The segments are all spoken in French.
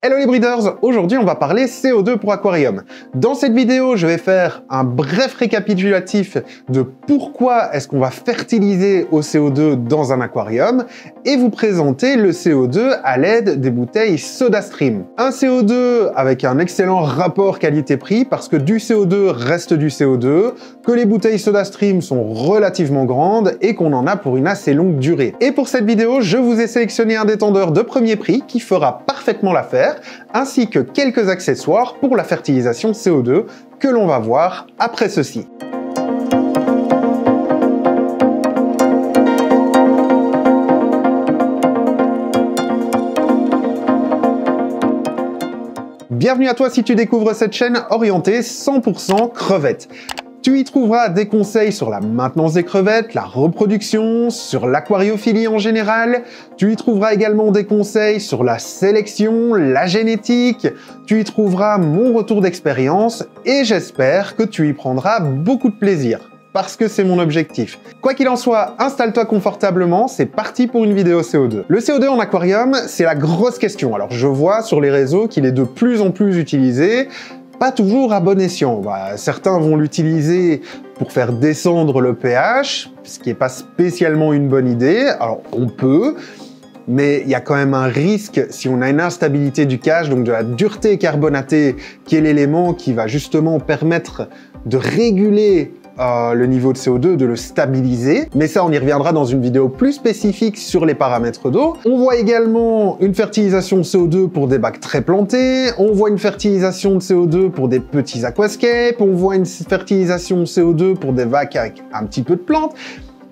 Hello les breeders, aujourd'hui on va parler CO2 pour aquarium. Dans cette vidéo, je vais faire un bref récapitulatif de pourquoi est-ce qu'on va fertiliser au CO2 dans un aquarium et vous présenter le CO2 à l'aide des bouteilles SodaStream. Un CO2 avec un excellent rapport qualité-prix parce que du CO2 reste du CO2, que les bouteilles SodaStream sont relativement grandes et qu'on en a pour une assez longue durée. Et pour cette vidéo, je vous ai sélectionné un détendeur de premier prix qui fera parfaitement l'affaire, ainsi que quelques accessoires pour la fertilisation CO2 que l'on va voir après ceci. Bienvenue à toi si tu découvres cette chaîne orientée 100% crevettes. Tu y trouveras des conseils sur la maintenance des crevettes, la reproduction, sur l'aquariophilie en général. Tu y trouveras également des conseils sur la sélection, la génétique. Tu y trouveras mon retour d'expérience et j'espère que tu y prendras beaucoup de plaisir. Parce que c'est mon objectif. Quoi qu'il en soit, installe-toi confortablement, c'est parti pour une vidéo CO2. Le CO2 en aquarium, c'est la grosse question. Alors je vois sur les réseaux qu'il est de plus en plus utilisé, pas toujours à bon escient. Certains vont l'utiliser pour faire descendre le pH, ce qui n'est pas spécialement une bonne idée. Alors on peut, mais il y a quand même un risque si on a une instabilité du pH, donc de la dureté carbonatée, qui est l'élément qui va justement permettre de réguler le niveau de CO2, de le stabiliser. Mais ça, on y reviendra dans une vidéo plus spécifique sur les paramètres d'eau. On voit également une fertilisation de CO2 pour des bacs très plantés. On voit une fertilisation de CO2 pour des petits aquascapes. On voit une fertilisation de CO2 pour des bacs avec un petit peu de plantes.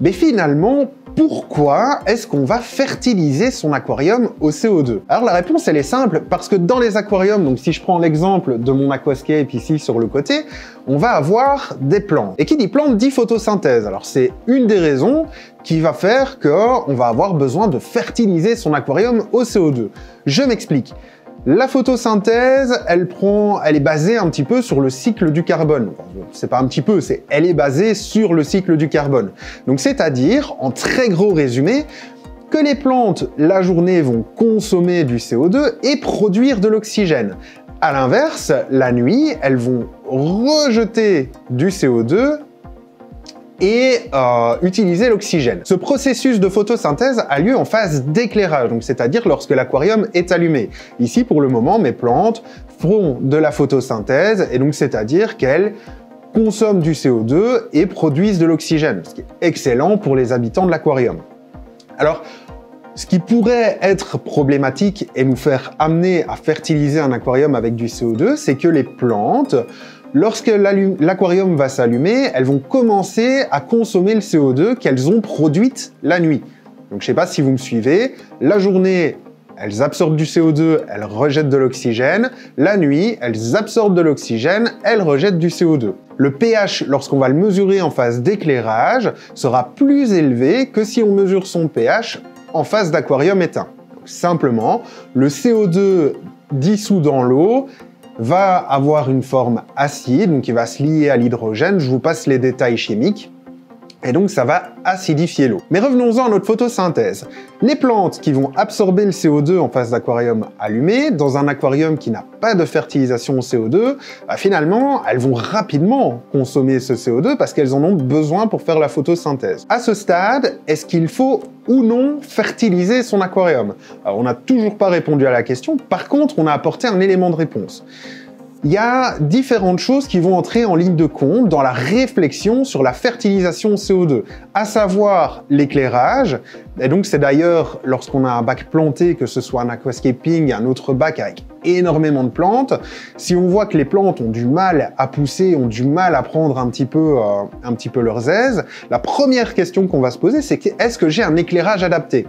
Mais finalement, pourquoi est-ce qu'on va fertiliser son aquarium au CO2? Alors la réponse elle est simple, parce que dans les aquariums, donc si je prends l'exemple de mon aquascape ici sur le côté, on va avoir des plantes. Et qui dit plante dit photosynthèse. Alors c'est une des raisons qui va faire qu'on va avoir besoin de fertiliser son aquarium au CO2. Je m'explique. La photosynthèse, elle est basée un petit peu sur le cycle du carbone. C'est pas un petit peu, elle est basée sur le cycle du carbone. Donc c'est-à-dire, en très gros résumé, que les plantes, la journée, vont consommer du CO2 et produire de l'oxygène. À l'inverse, la nuit, elles vont rejeter du CO2 et utiliser l'oxygène. Ce processus de photosynthèse a lieu en phase d'éclairage, donc c'est-à-dire lorsque l'aquarium est allumé. Ici, pour le moment, mes plantes feront de la photosynthèse, et donc c'est-à-dire qu'elles consomment du CO2 et produisent de l'oxygène, ce qui est excellent pour les habitants de l'aquarium. Alors, ce qui pourrait être problématique et nous faire amener à fertiliser un aquarium avec du CO2, c'est que les plantes, lorsque l'aquarium va s'allumer, elles vont commencer à consommer le CO2 qu'elles ont produit la nuit. Donc je ne sais pas si vous me suivez, la journée, elles absorbent du CO2, elles rejettent de l'oxygène. La nuit, elles absorbent de l'oxygène, elles rejettent du CO2. Le pH, lorsqu'on va le mesurer en phase d'éclairage, sera plus élevé que si on mesure son pH en phase d'aquarium éteint. Donc, simplement, le CO2 dissous dans l'eau va avoir une forme acide, donc il va se lier à l'hydrogène. Je vous passe les détails chimiques. Et donc ça va acidifier l'eau. Mais revenons-en à notre photosynthèse. Les plantes qui vont absorber le CO2 en phase d'aquarium allumé, dans un aquarium qui n'a pas de fertilisation au CO2, finalement, elles vont rapidement consommer ce CO2 parce qu'elles en ont besoin pour faire la photosynthèse. À ce stade, est-ce qu'il faut ou non fertiliser son aquarium? Alors, on n'a toujours pas répondu à la question, par contre, on a apporté un élément de réponse. Il y a différentes choses qui vont entrer en ligne de compte dans la réflexion sur la fertilisation CO2, à savoir l'éclairage. Et donc c'est d'ailleurs lorsqu'on a un bac planté, que ce soit un aquascaping, un autre bac avec énormément de plantes, si on voit que les plantes ont du mal à pousser, ont du mal à prendre un petit peu leurs aises, la première question qu'on va se poser, c'est est-ce que j'ai un éclairage adapté?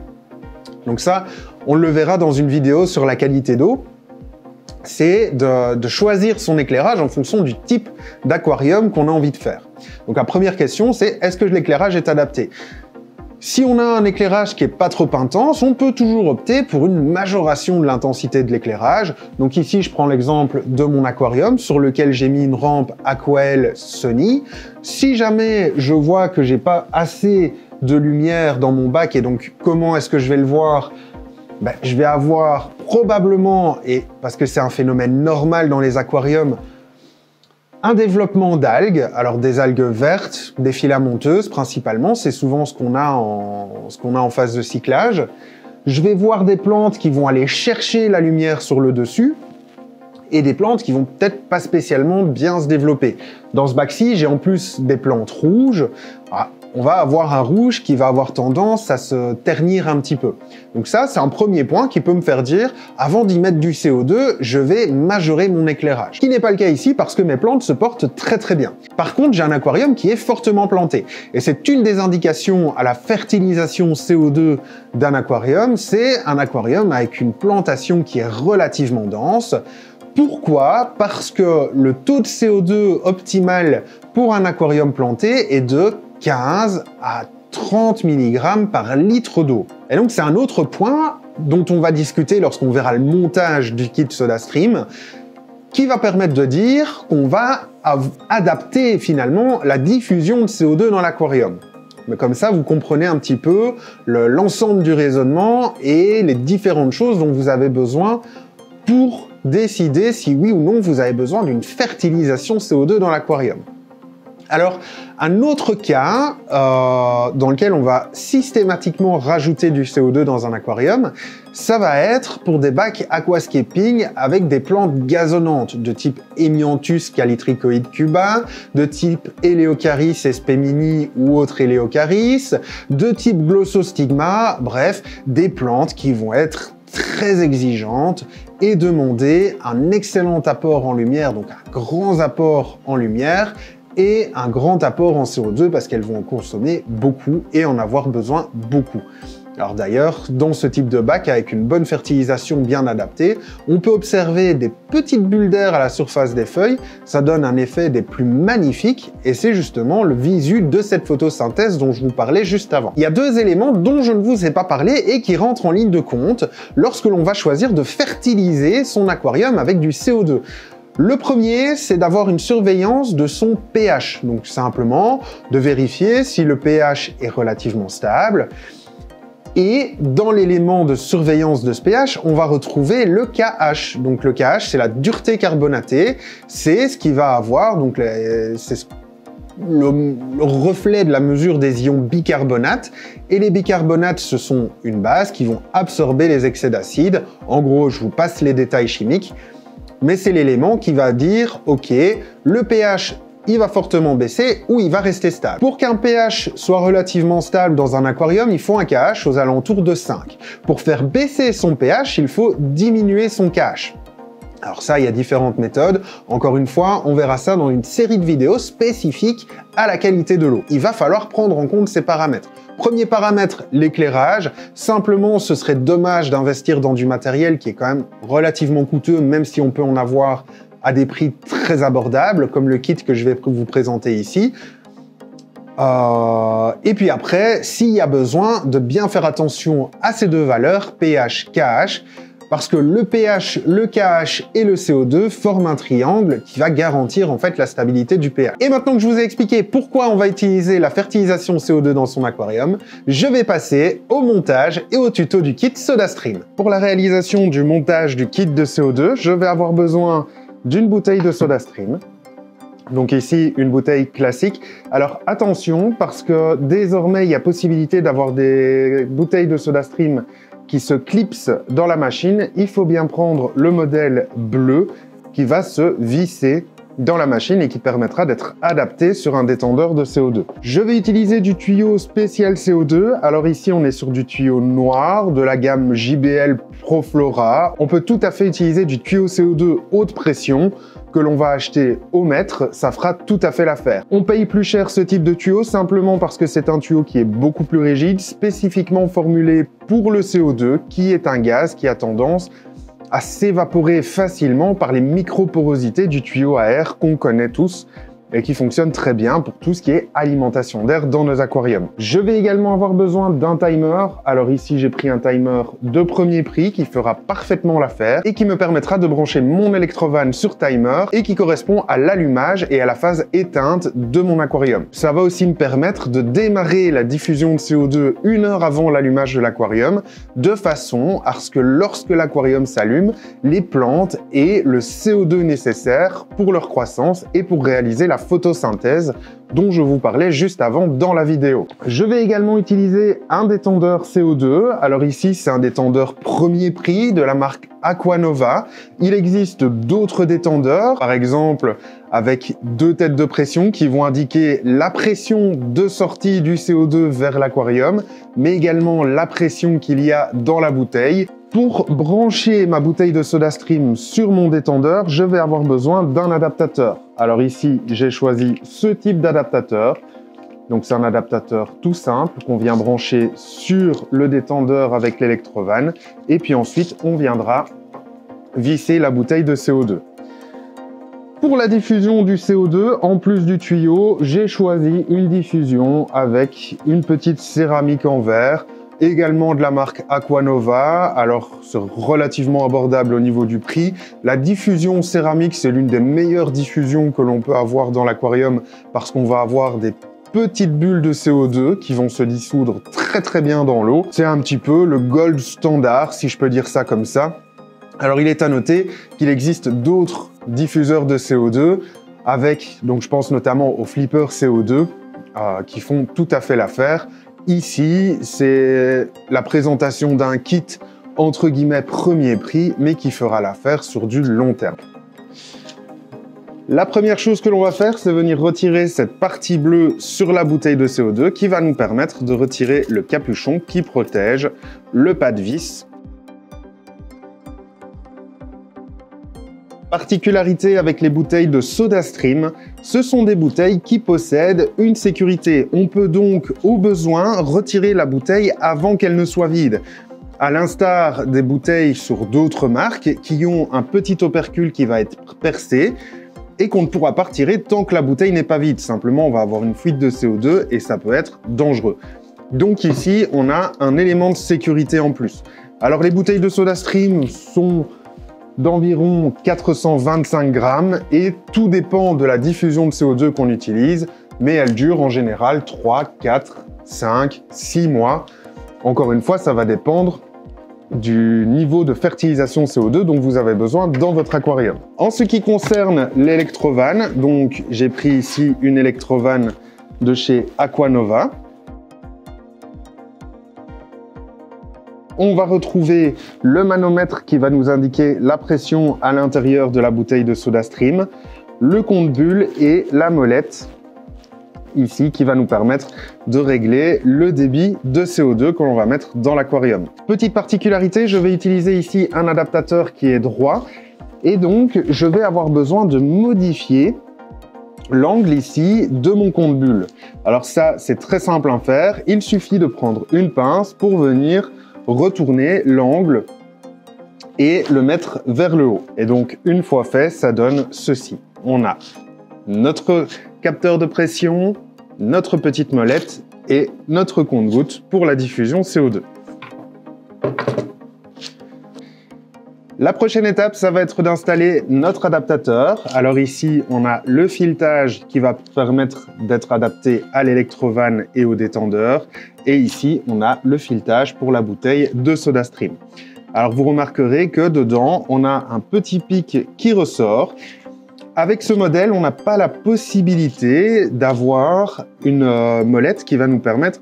Donc ça, on le verra dans une vidéo sur la qualité d'eau. C'est de choisir son éclairage en fonction du type d'aquarium qu'on a envie de faire. Donc la première question, c'est est-ce que l'éclairage est adapté? Si on a un éclairage qui n'est pas trop intense, on peut toujours opter pour une majoration de l'intensité de l'éclairage. Donc ici, je prends l'exemple de mon aquarium sur lequel j'ai mis une rampe Aquael Sony. Si jamais je vois que j'ai pas assez de lumière dans mon bac et donc comment est-ce que je vais le voir? je vais avoir probablement, et parce que c'est un phénomène normal dans les aquariums, un développement d'algues, alors des algues vertes, des filamenteuses principalement, c'est souvent ce qu'on a en phase de cyclage. Je vais voir des plantes qui vont aller chercher la lumière sur le dessus, et des plantes qui vont peut-être pas spécialement bien se développer. Dans ce bac-ci, j'ai en plus des plantes rouges. On va avoir un rouge qui va avoir tendance à se ternir un petit peu. Donc ça, c'est un premier point qui peut me faire dire, avant d'y mettre du CO2, je vais majorer mon éclairage. Ce qui n'est pas le cas ici parce que mes plantes se portent très très bien. Par contre, j'ai un aquarium qui est fortement planté. Et c'est une des indications à la fertilisation CO2 d'un aquarium, c'est un aquarium avec une plantation qui est relativement dense. Pourquoi? Parce que le taux de CO2 optimal pour un aquarium planté est de 15 à 30 mg par litre d'eau. Et donc c'est un autre point dont on va discuter lorsqu'on verra le montage du kit SodaStream, qui va permettre de dire qu'on va adapter finalement la diffusion de CO2 dans l'aquarium. Mais comme ça, vous comprenez un petit peu l'ensemble du raisonnement et les différentes choses dont vous avez besoin pour décider si oui ou non vous avez besoin d'une fertilisation CO2 dans l'aquarium. Alors, un autre cas dans lequel on va systématiquement rajouter du CO2 dans un aquarium, ça va être pour des bacs aquascaping avec des plantes gazonnantes de type Hemianthus calitricoide cuba, de type Eleocharis espemini ou autre Eleocharis, de type Glossostigma, bref, des plantes qui vont être très exigeantes et demander un excellent apport en lumière, donc un grand apport en lumière, et un grand apport en CO2 parce qu'elles vont en consommer beaucoup et en avoir besoin beaucoup. Alors d'ailleurs, dans ce type de bac, avec une bonne fertilisation bien adaptée, on peut observer des petites bulles d'air à la surface des feuilles, ça donne un effet des plus magnifiques, et c'est justement le visu de cette photosynthèse dont je vous parlais juste avant. Il y a deux éléments dont je ne vous ai pas parlé et qui rentrent en ligne de compte lorsque l'on va choisir de fertiliser son aquarium avec du CO2. Le premier, c'est d'avoir une surveillance de son pH, donc simplement de vérifier si le pH est relativement stable. Et dans l'élément de surveillance de ce pH, on va retrouver le KH. Donc le KH, c'est la dureté carbonatée, c'est ce qui va avoir, donc c'est le reflet de la mesure des ions bicarbonate. Et les bicarbonates, ce sont une base qui vont absorber les excès d'acide. En gros, je vous passe les détails chimiques. Mais c'est l'élément qui va dire, ok, le pH, il va fortement baisser ou il va rester stable. Pour qu'un pH soit relativement stable dans un aquarium, il faut un KH aux alentours de 5. Pour faire baisser son pH, il faut diminuer son KH. Alors ça, il y a différentes méthodes. Encore une fois, on verra ça dans une série de vidéos spécifiques à la qualité de l'eau. Il va falloir prendre en compte ces paramètres. Premier paramètre, l'éclairage. Simplement, ce serait dommage d'investir dans du matériel qui est quand même relativement coûteux, même si on peut en avoir à des prix très abordables, comme le kit que je vais vous présenter ici. Et puis après, s'il y a besoin de bien faire attention à ces deux valeurs, pH, KH, parce que le pH, le KH et le CO2 forment un triangle qui va garantir en fait la stabilité du pH. Et maintenant que je vous ai expliqué pourquoi on va utiliser la fertilisation CO2 dans son aquarium, je vais passer au montage et au tuto du kit SodaStream. Pour la réalisation du montage du kit de CO2, je vais avoir besoin d'une bouteille de SodaStream. Donc ici, une bouteille classique. Alors attention, parce que désormais, il y a possibilité d'avoir des bouteilles de SodaStream qui se clipsent dans la machine. Il faut bien prendre le modèle bleu qui va se visser dans la machine et qui permettra d'être adapté sur un détendeur de CO2. Je vais utiliser du tuyau spécial CO2. Alors ici, on est sur du tuyau noir de la gamme JBL Proflora. On peut tout à fait utiliser du tuyau CO2 haute pression que l'on va acheter au mètre, ça fera tout à fait l'affaire. On paye plus cher ce type de tuyau simplement parce que c'est un tuyau qui est beaucoup plus rigide, spécifiquement formulé pour le CO2, qui est un gaz qui a tendance à s'évaporer facilement par les microporosités du tuyau à air qu'on connaît tous et qui fonctionne très bien pour tout ce qui est alimentation d'air dans nos aquariums. Je vais également avoir besoin d'un timer. Alors ici, j'ai pris un timer de premier prix qui fera parfaitement l'affaire et qui me permettra de brancher mon Electrovan sur timer et qui correspond à l'allumage et à la phase éteinte de mon aquarium. Ça va aussi me permettre de démarrer la diffusion de CO2 une heure avant l'allumage de l'aquarium de façon à ce que lorsque l'aquarium s'allume, les plantes aient le CO2 nécessaire pour leur croissance et pour réaliser la photosynthèse dont je vous parlais juste avant dans la vidéo. Je vais également utiliser un détendeur CO2. Alors ici, c'est un détendeur premier prix de la marque Aquanova. Il existe d'autres détendeurs, par exemple avec 2 têtes de pression qui vont indiquer la pression de sortie du CO2 vers l'aquarium, mais également la pression qu'il y a dans la bouteille. Pour brancher ma bouteille de SodaStream sur mon détendeur, je vais avoir besoin d'un adaptateur. Alors ici, j'ai choisi ce type d'adaptateur. Donc c'est un adaptateur tout simple qu'on vient brancher sur le détendeur avec l'Electrovan. Et puis ensuite, on viendra visser la bouteille de CO2. Pour la diffusion du CO2, en plus du tuyau, j'ai choisi une diffusion avec une petite céramique en verre, également de la marque Aquanova. Alors c'est relativement abordable au niveau du prix. La diffusion céramique, c'est l'une des meilleures diffusions que l'on peut avoir dans l'aquarium parce qu'on va avoir des petites bulles de CO2 qui vont se dissoudre très bien dans l'eau. C'est un petit peu le gold standard, si je peux dire ça comme ça. Alors il est à noter qu'il existe d'autres diffuseurs de CO2 avec, donc je pense notamment aux flippers CO2 qui font tout à fait l'affaire. Ici, c'est la présentation d'un kit entre guillemets premier prix, mais qui fera l'affaire sur du long terme. La première chose que l'on va faire, c'est venir retirer cette partie bleue sur la bouteille de CO2 qui va nous permettre de retirer le capuchon qui protège le pas de vis. Particularité avec les bouteilles de SodaStream, ce sont des bouteilles qui possèdent une sécurité. On peut donc, au besoin, retirer la bouteille avant qu'elle ne soit vide. À l'instar des bouteilles sur d'autres marques qui ont un petit opercule qui va être percé et qu'on ne pourra pas retirer tant que la bouteille n'est pas vide. Simplement, on va avoir une fuite de CO2 et ça peut être dangereux. Donc ici, on a un élément de sécurité en plus. Alors les bouteilles de SodaStream sont d'environ 425 grammes et tout dépend de la diffusion de CO2 qu'on utilise, mais elle dure en général 3, 4, 5, 6 mois. Encore une fois, ça va dépendre du niveau de fertilisation CO2 dont vous avez besoin dans votre aquarium. En ce qui concerne l'Electrovan, donc j'ai pris ici une Electrovan de chez Aquanova. On va retrouver le manomètre qui va nous indiquer la pression à l'intérieur de la bouteille de SodaStream, le compte-bulles et la molette ici qui va nous permettre de régler le débit de CO2 que l'on va mettre dans l'aquarium. Petite particularité, je vais utiliser ici un adaptateur qui est droit et donc je vais avoir besoin de modifier l'angle ici de mon compte-bulles. Alors ça, c'est très simple à faire. Il suffit de prendre une pince pour venir retourner l'angle et le mettre vers le haut. Et donc, une fois fait, ça donne ceci. On a notre capteur de pression, notre petite molette et notre compte-gouttes pour la diffusion CO2. La prochaine étape, ça va être d'installer notre adaptateur. Alors ici, on a le filetage qui va permettre d'être adapté à l'Electrovan et au détendeur. Et ici, on a le filetage pour la bouteille de SodaStream. Alors vous remarquerez que dedans, on a un petit pic qui ressort. Avec ce modèle, on n'a pas la possibilité d'avoir une molette qui va nous permettre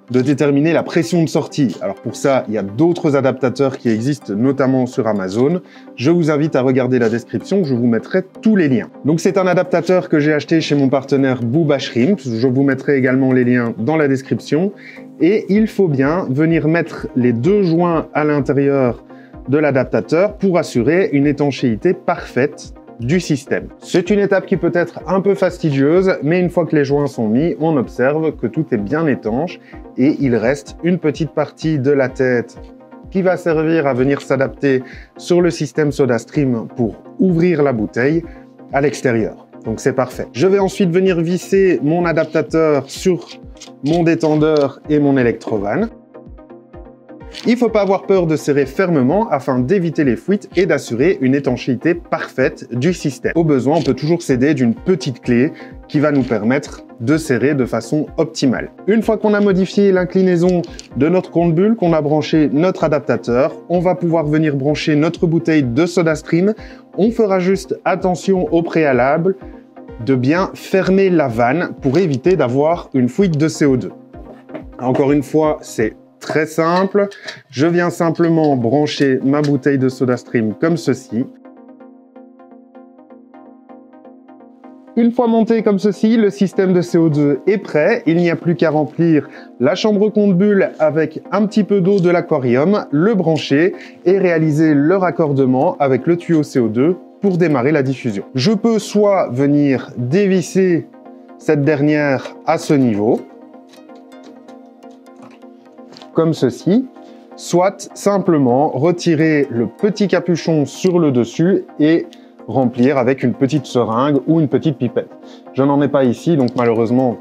de déterminer la pression de sortie. Alors pour ça, il y a d'autres adaptateurs qui existent, notamment sur Amazon. Je vous invite à regarder la description, je vous mettrai tous les liens. Donc c'est un adaptateur que j'ai acheté chez mon partenaire Booba Shrimp. Je vous mettrai également les liens dans la description. Et il faut bien venir mettre les deux joints à l'intérieur de l'adaptateur pour assurer une étanchéité parfaite du système. C'est une étape qui peut être un peu fastidieuse, mais une fois que les joints sont mis, on observe que tout est bien étanche et il reste une petite partie de la tête qui va servir à venir s'adapter sur le système SodaStream pour ouvrir la bouteille à l'extérieur. Donc c'est parfait. Je vais ensuite venir visser mon adaptateur sur mon détendeur et mon électrovanne. Il ne faut pas avoir peur de serrer fermement afin d'éviter les fuites et d'assurer une étanchéité parfaite du système. Au besoin, on peut toujours s'aider d'une petite clé qui va nous permettre de serrer de façon optimale. Une fois qu'on a modifié l'inclinaison de notre compte-bulle, qu'on a branché notre adaptateur, on va pouvoir venir brancher notre bouteille de SodaStream. On fera juste attention au préalable de bien fermer la vanne pour éviter d'avoir une fuite de CO2. Encore une fois, c'est très simple. Je viens simplement brancher ma bouteille de SodaStream comme ceci. Une fois monté comme ceci, le système de CO2 est prêt. Il n'y a plus qu'à remplir la chambre compte-bulle avec un petit peu d'eau de l'aquarium, le brancher et réaliser le raccordement avec le tuyau CO2 pour démarrer la diffusion. Je peux soit venir dévisser cette dernière à ce niveau, comme ceci, soit simplement retirer le petit capuchon sur le dessus et remplir avec une petite seringue ou une petite pipette. Je n'en ai pas ici, donc malheureusement,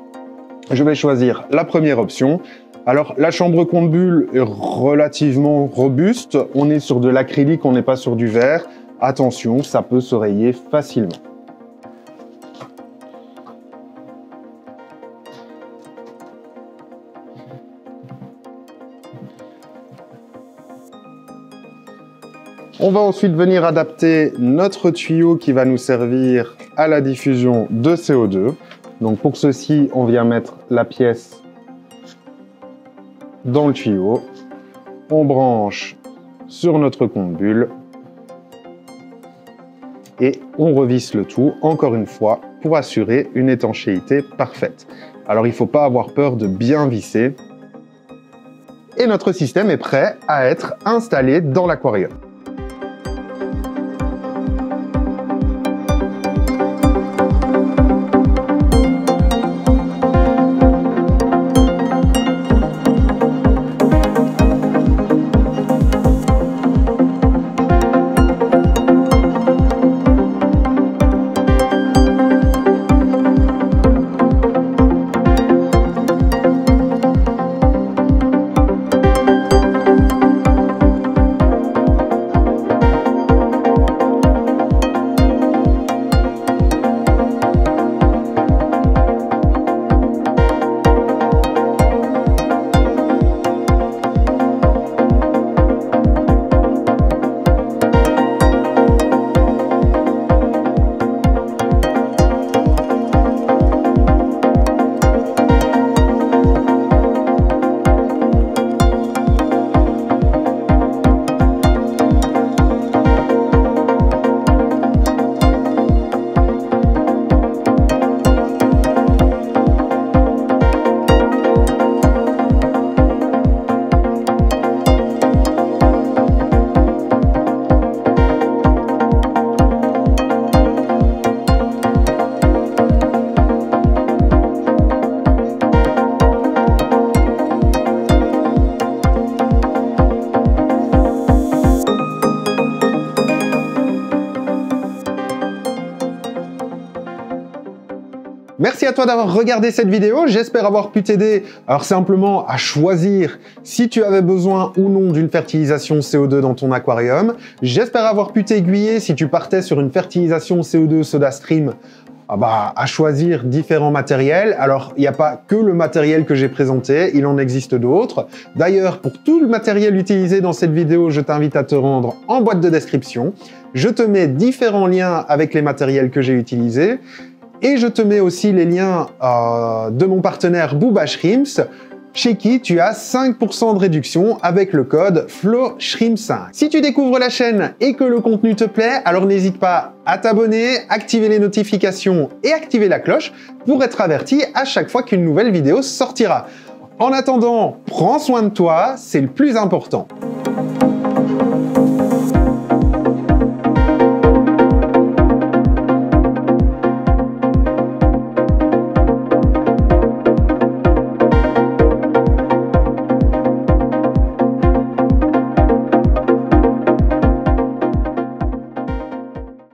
je vais choisir la première option. Alors, la chambre compte-bulle est relativement robuste. On est sur de l'acrylique, on n'est pas sur du verre. Attention, ça peut se rayer facilement. On va ensuite venir adapter notre tuyau qui va nous servir à la diffusion de CO2. Donc pour ceci, on vient mettre la pièce dans le tuyau. On branche sur notre compte-bulle et on revisse le tout, encore une fois, pour assurer une étanchéité parfaite. Alors il ne faut pas avoir peur de bien visser. Et notre système est prêt à être installé dans l'aquarium. Merci à toi d'avoir regardé cette vidéo, j'espère avoir pu t'aider alors simplement à choisir si tu avais besoin ou non d'une fertilisation CO2 dans ton aquarium. J'espère avoir pu t'aiguiller si tu partais sur une fertilisation CO2 SodaStream à choisir différents matériels. Alors, il n'y a pas que le matériel que j'ai présenté, il en existe d'autres. D'ailleurs, pour tout le matériel utilisé dans cette vidéo, je t'invite à te rendre en boîte de description. Je te mets différents liens avec les matériels que j'ai utilisés. Et je te mets aussi les liens de mon partenaire Booba Shrimps, chez qui tu as 5% de réduction avec le code FLOSHRIMP5. Si tu découvres la chaîne et que le contenu te plaît, alors n'hésite pas à t'abonner, activer les notifications et activer la cloche pour être averti à chaque fois qu'une nouvelle vidéo sortira. En attendant, prends soin de toi, c'est le plus important.